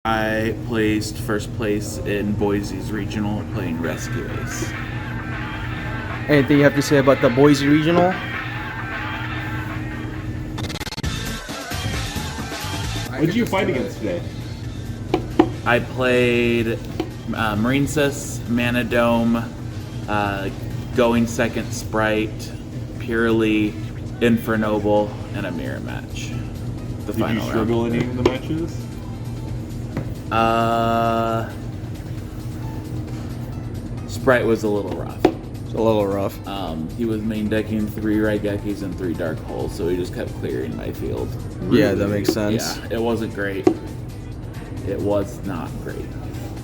I placed first place in Boise's regional playing Rescue Ace. Anything you have to say about the Boise Regional? What did you fight against today? I played Marine Sys, Mana Dome, Going Second Sprite, Purely, Infernoble, and a mirror match. The Did final you struggle round. any of the matches? Sprite was a little rough. It's a little rough. He was main decking 3 Raigekis and 3 Dark Holes, so he just kept clearing my field. Yeah, that makes sense. Yeah, it wasn't great. It was not great.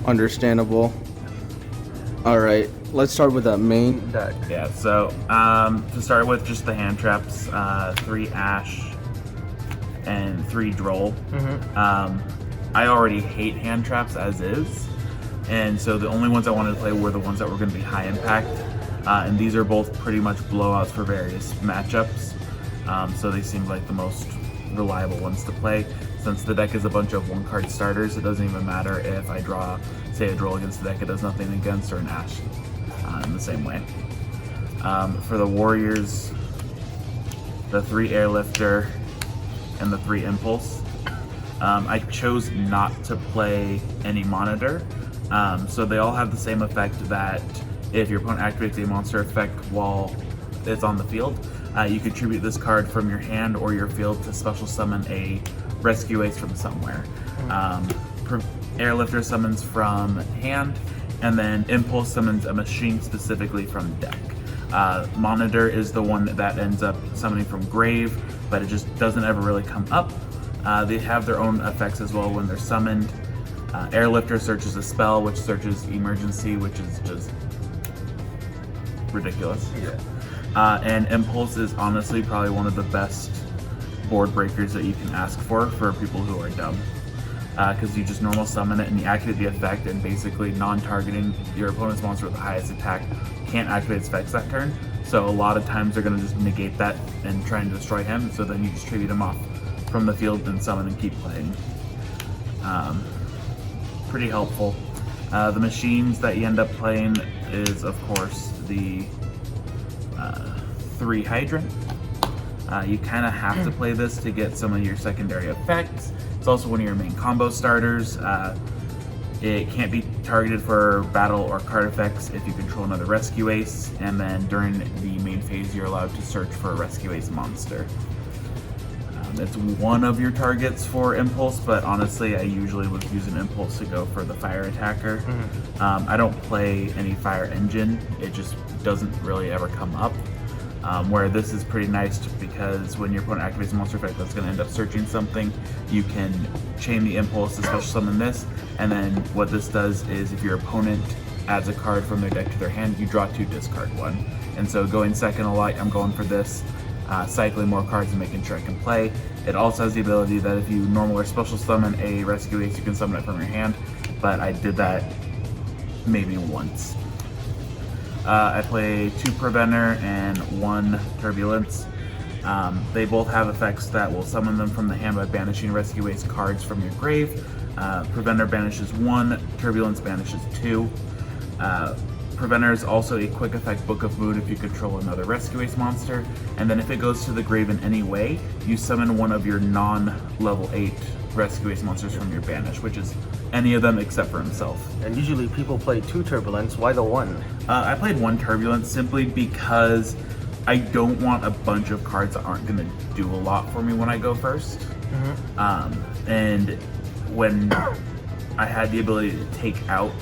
Understandable. All right, let's start with the main deck. Yeah, so to start with, just the hand traps, 3 Ash and 3 Droll. I already hate hand traps as is, and so the only ones I wanted to play were the ones that were going to be high impact, and these are both pretty much blowouts for various matchups, so they seem like the most reliable ones to play. Since the deck is a bunch of 1-card starters, it doesn't even matter if I draw, say, a Droll against the deck it does nothing against, or an Ash in the same way. For the Warriors, the 3 Airlifter and the 3 Impulse. I chose not to play any Monitor, so they all have the same effect that if your opponent activates a monster effect while it's on the field, you contribute this card from your hand or your field to special summon a Rescue Ace from somewhere. Airlifter summons from hand, and then Impulse summons a machine specifically from deck. Monitor is the one that ends up summoning from grave, but it just doesn't ever really come up. They have their own effects as well when they're summoned. Airlifter searches a spell, which searches emergency, which is just ridiculous. Yeah. And Impulse is honestly probably one of the best board breakers that you can ask for people who are dumb. Because you just normal summon it and you activate the effect, and basically non-targeting your opponent's monster with the highest attack can't activate its effects that turn. So a lot of times they're going to just negate that and try and destroy him, so then you just tribute him off from the field and summon and keep playing. Pretty helpful. The machines that you end up playing is, of course, the 3 Hydrant. You kind of have to play this to get some of your secondary effects. It's also one of your main combo starters. It can't be targeted for battle or card effects if you control another Rescue Ace, and then during the main phase you're allowed to search for a Rescue Ace monster. It's one of your targets for Impulse, but honestly I usually would use an Impulse to go for the Fire Attacker. I don't play any Fire Engine, it just doesn't really ever come up. Where this is pretty nice because when your opponent activates a monster effect that's going to end up searching something, you can chain the Impulse to special summon this, and then what this does is if your opponent adds a card from their deck to their hand, you draw 2, discard 1. And so going second a lot, I'm going for this, cycling more cards and making sure I can play. It also has the ability that if you normal or special summon a Rescue Ace, you can summon it from your hand, but I did that maybe once. I play 2 Preventer and 1 Turbulence. They both have effects that will summon them from the hand by banishing Rescue Ace cards from your grave. Preventer banishes 1, Turbulence banishes 2. Preventer is also a quick effect Book of Mood if you control another Rescue Ace monster, and then if it goes to the grave in any way, you summon one of your non-level 8 Rescue Ace monsters from your banish, which is any of them except for himself. And usually people play 2 Turbulence. Why the 1? I played 1 Turbulence simply because I don't want a bunch of cards that aren't going to do a lot for me when I go first. And when I had the ability to take out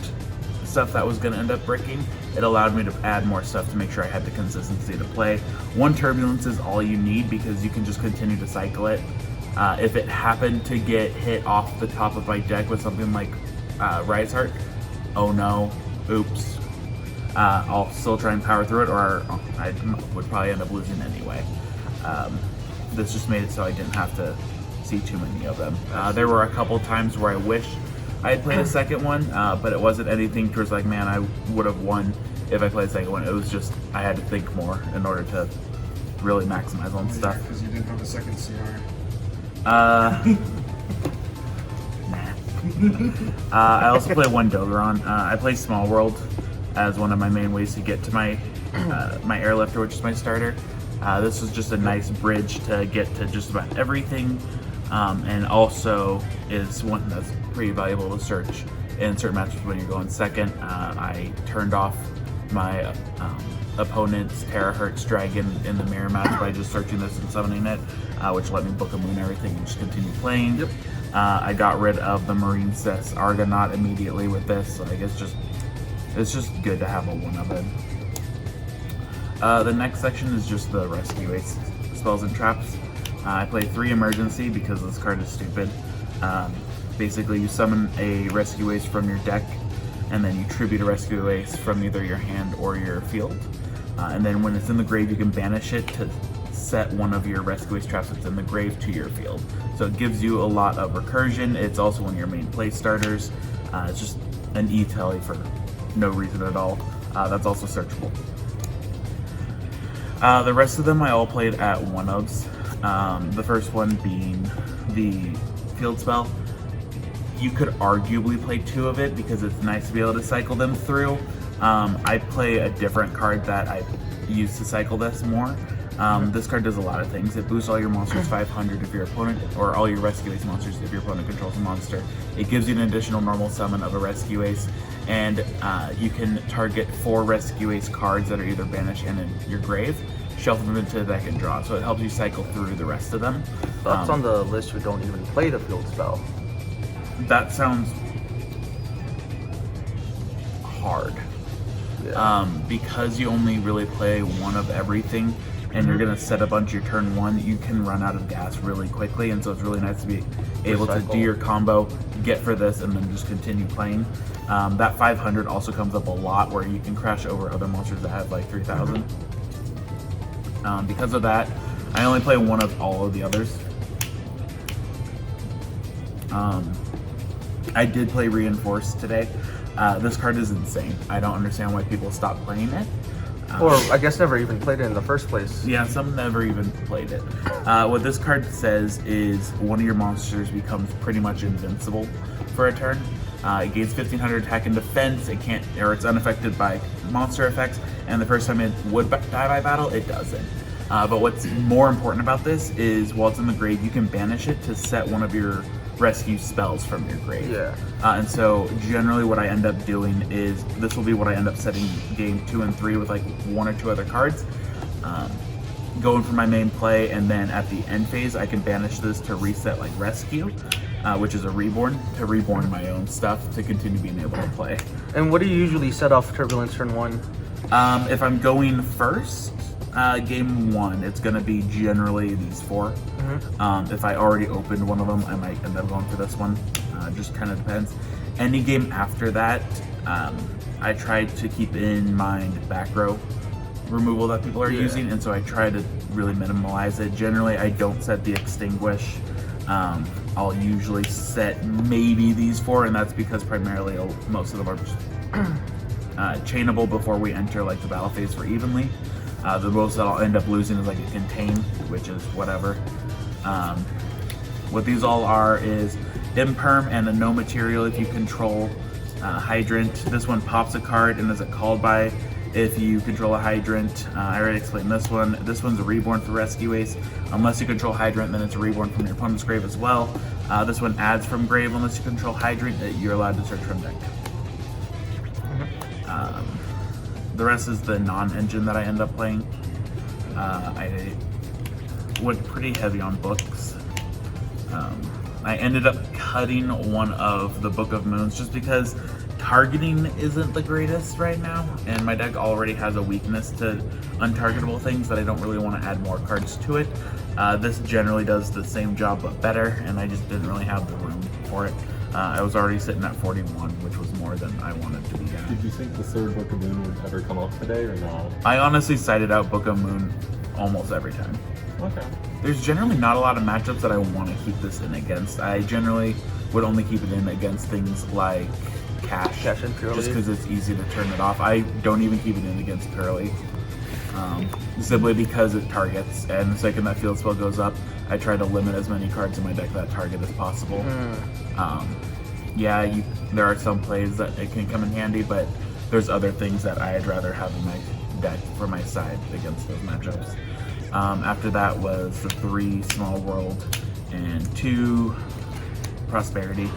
stuff that was going to end up breaking, it allowed me to add more stuff to make sure I had the consistency to play. 1 Turbulence is all you need because you can just continue to cycle it. If it happened to get hit off the top of my deck with something like Rise Heart, oh no, oops. I'll still try and power through it, or I would probably end up losing anyway. This just made it so I didn't have to see too many of them. There were a couple times where I wish I had played a second one, but it wasn't anything towards like, man, I would have won if I played a second one. It was just, I had to think more in order to really maximize on stuff. Because you didn't have a second CR. Nah. I also play one Dogeron. I play Small World as one of my main ways to get to my my airlifter, which is my starter. This was just a nice bridge to get to just about everything, and also is one that's pretty valuable to search in certain matches when you're going second. I turned off my opponent's Terahertz Dragon in the mirror match by just searching this and summoning it, which let me book a moon and everything and just continue playing. Yep. I got rid of the Marine Cess Argonaut immediately with this. Like it's just good to have a one of it. The next section is just the Rescue Ace spells and traps. I play 3 Emergency because this card is stupid. Basically, you summon a Rescue Ace from your deck, and then you tribute a Rescue Ace from either your hand or your field. And then when it's in the grave, you can banish it to set one of your Rescue Ace traps that's in the grave to your field. So it gives you a lot of recursion. It's also one of your main play starters. It's just an E-Telly for no reason at all. That's also searchable. The rest of them I all played at 1-ofs. The first one being the field spell. You could arguably play 2 of it because it's nice to be able to cycle them through. I play a different card that I use to cycle this more. This card does a lot of things. It boosts all your monsters 500 if your opponent, or all your Rescue Ace monsters if your opponent controls a monster. It gives you an additional normal summon of a Rescue Ace, and you can target 4 Rescue Ace cards that are either banished and in your grave, shuffle them into the deck and draw. So it helps you cycle through the rest of them. Thoughts on the list who don't even play the field spell? That sounds hard. Yeah. Because you only really play one of everything, and you're gonna set a bunch your turn 1, you can run out of gas really quickly, and so it's really nice to be able to do your combo, get for this, and then just continue playing. That 500 also comes up a lot where you can crash over other monsters that have like 3,000. Because of that, I only play one of all of the others. I did play Reinforced today. This card is insane. I don't understand why people stop playing it. Or I guess never even played it in the first place. Yeah, some never even played it. What this card says is one of your monsters becomes pretty much invincible for a turn. It gains 1500 attack and defense. It can't, or it's unaffected by monster effects. And the first time it would die by battle, it doesn't. But what's more important about this is while it's in the grave, you can banish it to set one of your rescue spells from your grave. Yeah. And so generally what I end up doing is, this will be what I end up setting game 2 and 3 with like 1 or 2 other cards. Going for my main play, and then at the end phase I can banish this to reset like rescue, which is a reborn, to reborn my own stuff to continue being able to play. And what do you usually set off Turbulence turn 1? If I'm going first, game 1, it's going to be generally these 4. If I already opened one of them, I might end up going for this one. Just kind of depends. Any game after that, I tried to keep in mind back row removal that people are using, and so I try to really minimalize it. Generally, I don't set the Extinguish. I'll usually set maybe these 4, and that's because primarily most of them are just chainable before we enter like the battle phase for evenly. The most that I'll end up losing is like a Contain, which is whatever. What these all are is Imperm and a no material if you control Hydrant. This one pops a card and is it called by if you control a Hydrant. I already explained this one. This one's a reborn for Rescue Ace. Unless you control Hydrant, then it's a reborn from your opponent's grave as well. This one adds from grave unless you control Hydrant. You're allowed to search from deck. The rest is the non-engine that I end up playing. I went pretty heavy on books. I ended up cutting one of the Book of Moons just because targeting isn't the greatest right now, and my deck already has a weakness to untargetable things that I don't really want to add more cards to it. This generally does the same job but better, and I just didn't really have the room for it. I was already sitting at 41, which was more than I wanted to be at. Did you think the third Book of Moon would ever come up today or not? I honestly cited out Book of Moon almost every time. Okay. There's generally not a lot of matchups that I want to keep this in against. I generally would only keep it in against things like Cash and Purely. just because it's easy to turn it off. I don't even keep it in against Purely. Simply because it targets, and the second that field spell goes up, I try to limit as many cards in my deck that target as possible. yeah, there are some plays that it can come in handy, but there's other things that I'd rather have in my deck for my side against those matchups. After that was the 3 Small World and 2 Prosperity.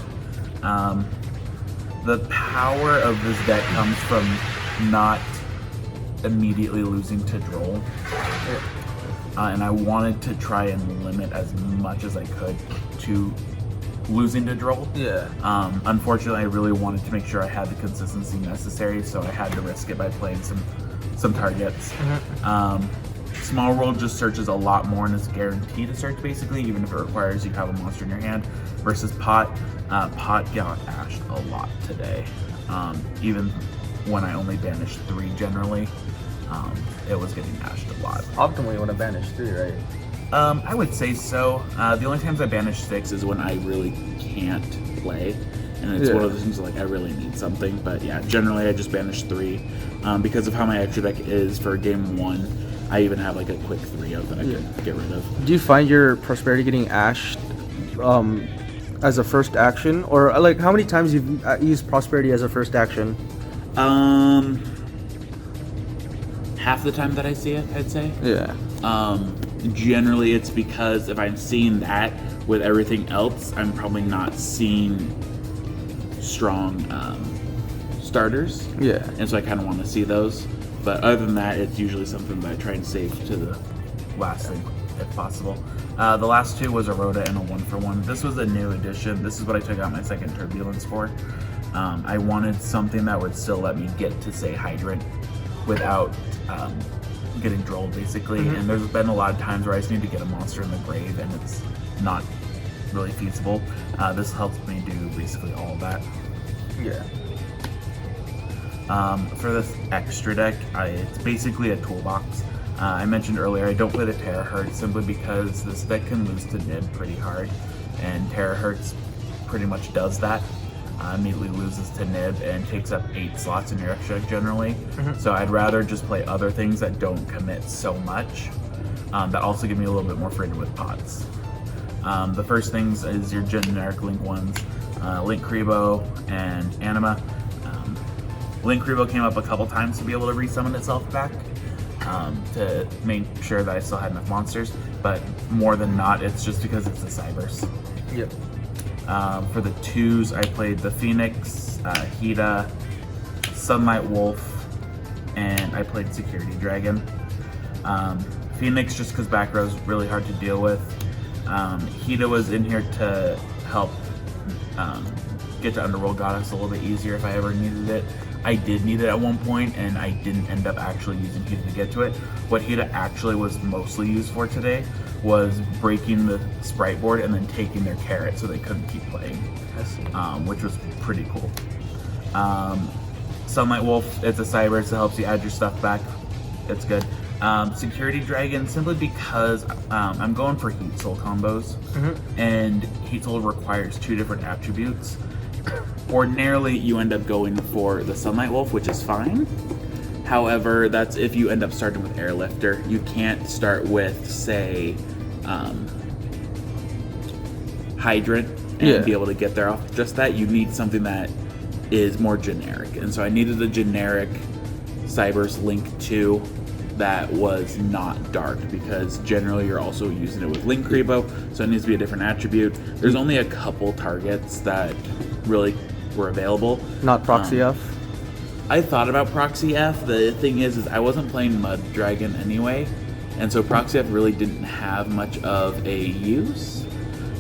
The power of this deck comes from not immediately losing to Droll. And I wanted to try and limit as much as I could to losing to Droll. Yeah. Unfortunately, I really wanted to make sure I had the consistency necessary, so I had to risk it by playing some targets. Small World just searches a lot more and is guaranteed to search basically, even if it requires you to have a monster in your hand. Versus Pot, Pot got ashed a lot today. Even when I only banished 3 generally, it was getting ashed a lot. Optimally, you want to banish 3, right? I would say so. The only times I banish 6 is when I really can't play, and it's one of those things like I really need something. But yeah, generally I just banish 3 because of how my extra deck is for game 1. I even have like a quick 3-0 that I can get rid of. Do you find your Prosperity getting ashed as a first action, or like how many times you've used Prosperity as a first action? Half the time that I see it, I'd say. Yeah. Generally, it's because if I'm seeing that with everything else, I'm probably not seeing strong starters. Yeah. And so I kind of want to see those. But other than that, it's usually something that I try and save to the last thing, if possible. The last 2 was a Rhoda and a 1-for-1. This was a new addition. This is what I took out my second Turbulence for. I wanted something that would still let me get to, say, Hydrant without getting Drolled, basically. And there's been a lot of times where I just need to get a monster in the grave, and it's not really feasible. This helps me do basically all of that. Yeah. For this extra deck, it's basically a toolbox. I mentioned earlier I don't play the Terahertz simply because this deck can lose to Nib pretty hard, and Terahertz pretty much does that. Immediately loses to Nib and takes up 8 slots in your extra deck generally. So I'd rather just play other things that don't commit so much, that also give me a little bit more freedom with pots. The first things is your generic Link ones, Link Kribo and Anima. Link Kribo came up a couple times to be able to resummon itself back, to make sure that I still had enough monsters, but more than not, it's just because it's the Cybers. Yep. For the 2s, I played the Phoenix, Hida, Sunlight Wolf, and I played Security Dragon. Phoenix just because back row is really hard to deal with. Hida was in here to help get to Underworld Goddess a little bit easier if I ever needed it. I did need it at one point, and I didn't end up actually using Hida to get to it. What Hida actually was mostly used for today was breaking the sprite board and then taking their carrot so they couldn't keep playing, which was pretty cool. Sunlight Wolf, it's a Cybers that helps you add your stuff back. It's good. Security Dragon, simply because I'm going for Heat Soul combos, and Heat Soul requires 2 different attributes. Ordinarily, you end up going for the Sunlight Wolf, which is fine. However, that's if you end up starting with Airlifter. You can't start with, say, Hydrant and be able to get there off just that. You need something that is more generic. And so I needed a generic Cybers Link 2 that was not dark, because generally you're also using it with Link Kribo, so it needs to be a different attribute. There's only a couple targets that really were available. Not Proxy F? I thought about Proxy F. The thing is I wasn't playing Mud Dragon anyway, and so Proxy F really didn't have much of a use.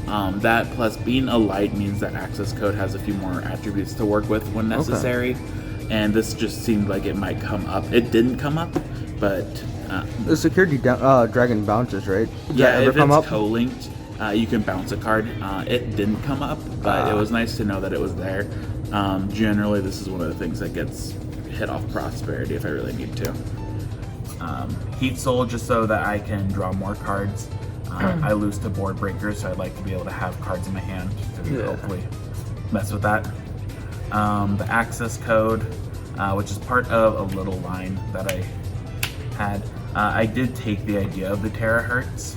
That plus being a light means that access code has a few more attributes to work with when necessary, and this just seemed like it might come up. It didn't come up, but the Security Dragon bounces, right? Does that ever if come it's up? co-linked, you can bounce a card. It didn't come up, but it was nice to know that it was there. Generally, this is one of the things that gets hit off Prosperity if I really need to. Heat Soul, just so that I can draw more cards. I lose to board breakers, so I'd like to be able to have cards in my hand to hopefully mess with that. The access code, which is part of a little line that I had. I did take the idea of the Terahertz,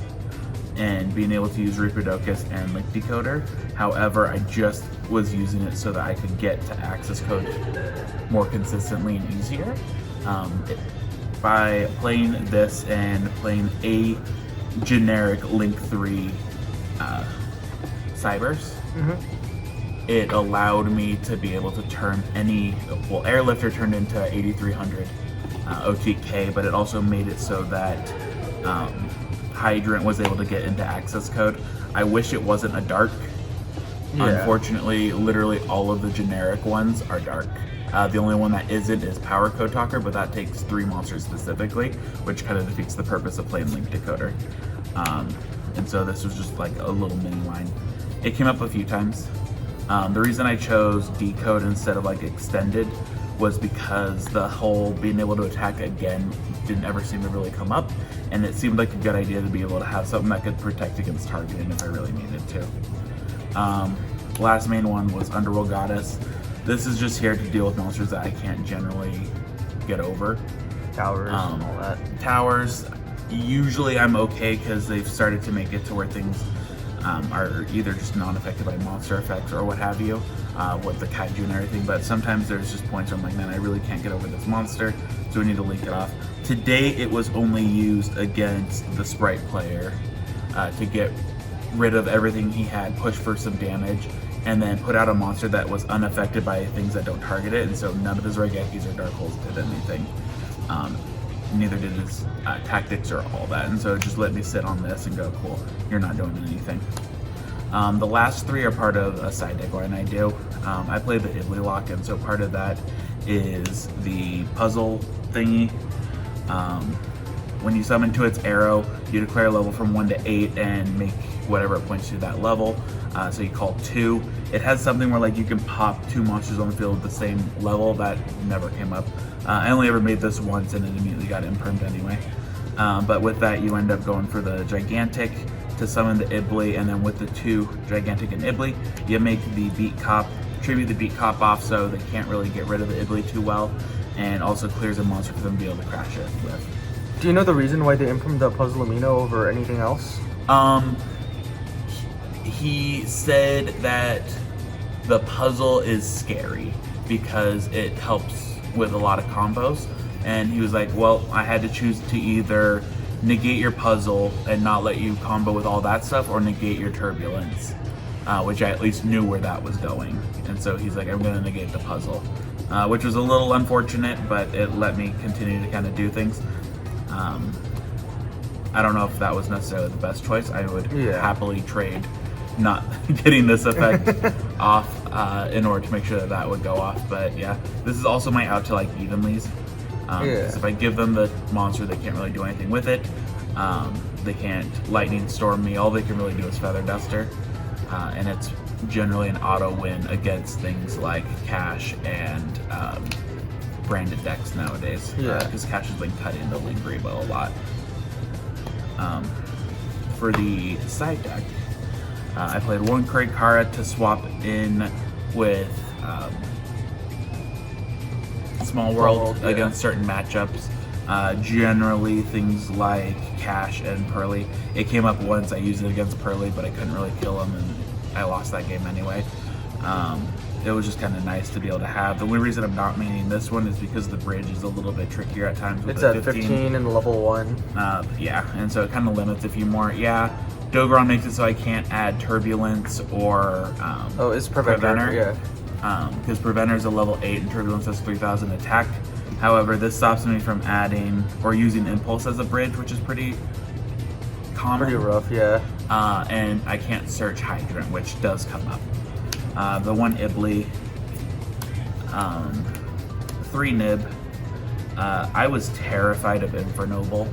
and being able to use Reaperdocus and Link Decoder. However, I just was using it so that I could get to access code more consistently and easier. By playing this and playing a generic Link 3 Cybers, it allowed me to be able to turn any, well, Airlifter turned into 8300 OTK, but it also made it so that Hydrant was able to get into access code. I wish it wasn't a dark. Yeah. Unfortunately, literally all of the generic ones are dark. The only one that isn't is Power Code Talker, but that takes 3 monsters specifically, which kind of defeats the purpose of playing Link Decoder. And so this was just like a little mini line. It came up a few times. The reason I chose Decode instead of like Extended was because the whole being able to attack again didn't ever seem to really come up, and it seemed like a good idea to be able to have something that could protect against targeting if I really needed to. Last main one was Underworld Goddess. This is just here to deal with monsters that I can't generally get over. Towers and all that. Towers, usually I'm okay because they've started to make it to where things are either just non-affected by monster effects or what have you, with the kaiju and everything, but sometimes there's just points where I'm like, man, I really can't get over this monster, so we need to link it off. Today it was only used against the Sprite player to get rid of everything he had, push for some damage, and then put out a monster that was unaffected by things that don't target it, and so none of his Regekis or Dark Holes did anything. Neither did his tactics or all that, and so it just let me sit on this and go, cool, you're not doing anything. The last 3 are part of a side deck line I do. I play the Ibley Lock, and so part of that is the puzzle thingy. When you summon to its arrow, you declare a level from 1 to 8 and make whatever it points to that level. So you call 2. It has something where like you can pop 2 monsters on the field at the same level. That never came up. I only ever made this once and it immediately got impermed anyway. But with that, you end up going for the Gigantic to summon the Ibley, and then with the 2 Gigantic and Ibley, you make the Beat Cop, tribute the Beat Cop off so they can't really get rid of the Ibley too well, and also clears a monster for them to be able to crash it with. Do you know the reason why they improved the Puzzle Amino over anything else? He said that the puzzle is scary because it helps with a lot of combos, and he was like, well, I had to choose to either negate your puzzle and not let you combo with all that stuff, or negate your turbulence, which I at least knew where that was going, and so he's like, I'm going to negate the puzzle, which was a little unfortunate, but it let me continue to kind of do things. I don't know if that was necessarily the best choice. I would happily trade not getting this effect off in order to make sure that that would go off, but yeah, this is also my out to like evenlies. Because if I give them the monster, they can't really do anything with it. They can't lightning storm me. All they can really do is Feather Duster, and it's generally an auto win against things like Cash and branded decks nowadays. Because Cash has been cut into Link Rebo a lot. For the side deck, I played 1 Kraig Kara to swap in with Small World against certain matchups. Generally things like Cash and Pearly. It came up once, I used it against Pearly, but I couldn't really kill him and I lost that game anyway. It was just kind of nice to be able to have. The only reason I'm not maining this one is because the bridge is a little bit trickier at times with it's the at 15 and level 1. Yeah, and so it kind of limits a few more. Yeah, Dogron makes it so I can't add Turbulence or it's Preventer. Yeah. Because Preventer is a level 8 and Turbulence has 3000 attack. However, this stops me from adding or using Impulse as a bridge, which is pretty common. Pretty rough, yeah. And I can't search Hydrant, which does come up. The 1 Ibley, 3 Nib. I was terrified of Infernoble.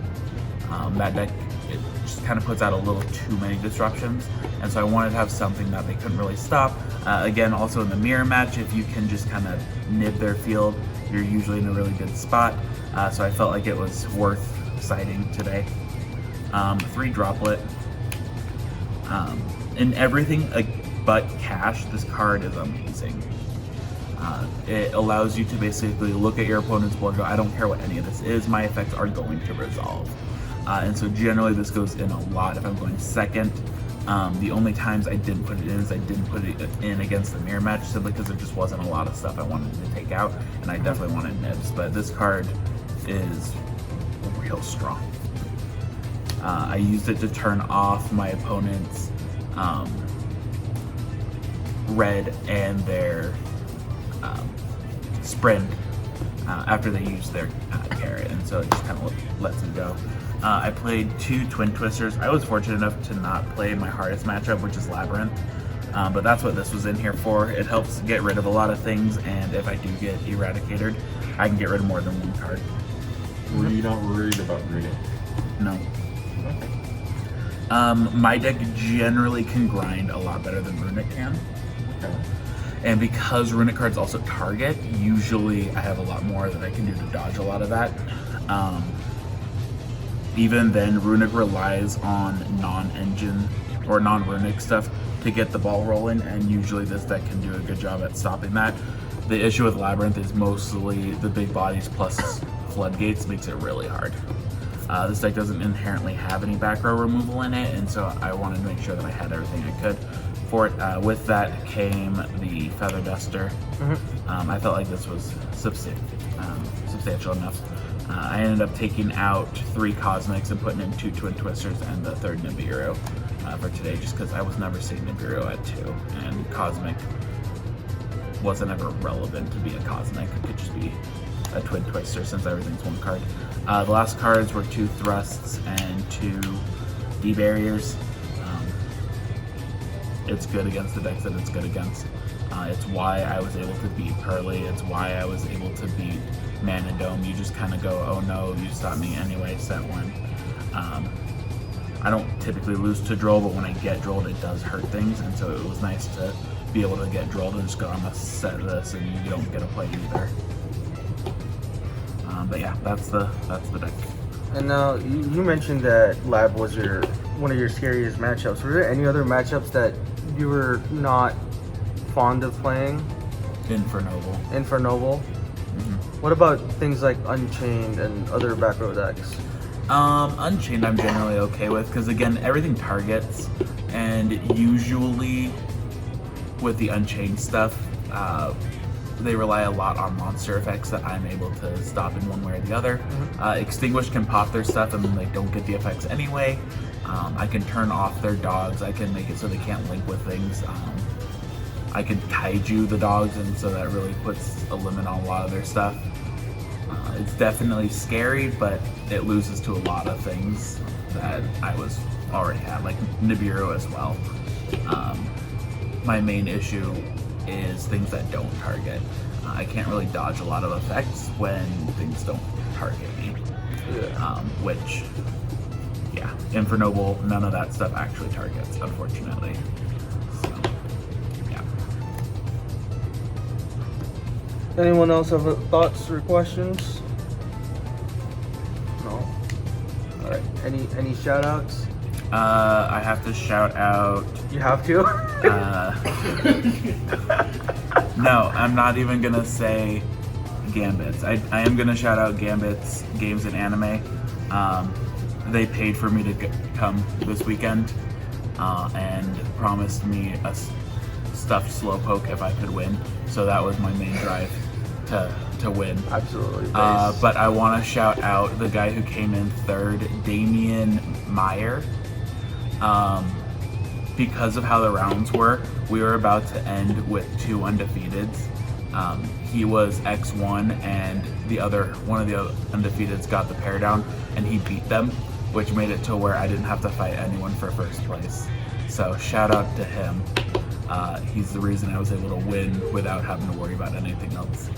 That deck, it just kind of puts out a little too many disruptions, and so I wanted to have something that they couldn't really stop. Again, also in the mirror match, if you can just kind of nib their field, you're usually in a really good spot. So I felt like it was worth siding today. 3 Droplet. In everything but Cash, this card is amazing. It allows you to basically look at your opponent's board and go, I don't care what any of this is, my effects are going to resolve. and so generally this goes in a lot if I'm going second. The only times I didn't put it in is I didn't put it in against the mirror match simply because there just wasn't a lot of stuff I wanted to take out, and I definitely wanted nibs. But this card is real strong. I used it to turn off my opponent's red and their sprint after they used their carrot, and so it just kind of lets them go. I played 2 Twin Twisters. I was fortunate enough to not play my hardest matchup, which is Labyrinth, but that's what this was in here for. It helps get rid of a lot of things, and if I do get Eradicated, I can get rid of more than one card. Were you not worried about Runic? No. My deck generally can grind a lot better than Runic can. Okay. And because Runic cards also target, usually I have a lot more that I can do to dodge a lot of that. Even then, Runic relies on non-engine or non-Runic stuff to get the ball rolling, and usually this deck can do a good job at stopping that. The issue with Labyrinth is mostly the big bodies plus floodgates makes it really hard. This deck doesn't inherently have any back row removal in it, and so I wanted to make sure that I had everything I could for it. With that came the Feather Duster. I felt like this was substantial enough. I ended up taking out 3 Cosmics and putting in 2 Twin Twisters and the 3rd Nibiru for today, just because I was never seeing Nibiru at 2, and Cosmic wasn't ever relevant to be a Cosmic. It could just be a Twin Twister since everything's 1 card. The last cards were 2 Thrusts and 2 D-Barriers. It's good against the decks that it's good against. It's why I was able to beat Pearly. It's why I was able to beat Mana Dome. You just kind of go, oh no, you stopped me anyway, set 1. I don't typically lose to Droll, but when I get Drolled, it does hurt things, and so it was nice to be able to get Drolled and just go, I'm gonna set this, and you don't get a play either. But yeah, that's the deck. And now you mentioned that Lab was one of your scariest matchups. Were there any other matchups that you were not fond of playing? Infernoble. What about things like Unchained and other back row decks? Unchained I'm generally okay with, because again, everything targets, and usually with the Unchained stuff, they rely a lot on monster effects that I'm able to stop in one way or the other. Extinguish can pop their stuff and then they don't get the effects anyway. I can turn off their dogs. I can make it so they can't link with things. I can kaiju the dogs, and so that really puts a limit on a lot of their stuff. It's definitely scary, but it loses to a lot of things that I was already had, like Nibiru as well. My main issue is things that don't target. I can't really dodge a lot of effects when things don't target me. Which, yeah, Infernoble, none of that stuff actually targets, unfortunately. So, yeah. Anyone else have thoughts or questions? No. All right. Any shout outs? I have to shout out. You have to? No, I'm not even gonna say Gambits. I am gonna shout out Gambits Games and Anime. They paid for me to come this weekend and promised me a stuffed Slowpoke if I could win. So that was my main drive to win. Absolutely. But I want to shout out the guy who came in 3rd, Damian Meyer. Because of how the rounds were, we were about to end with 2 undefeateds. He was X1, and one of the other undefeateds got the pair down, and he beat them, which made it to where I didn't have to fight anyone for 1st place. So shout out to him. He's the reason I was able to win without having to worry about anything else.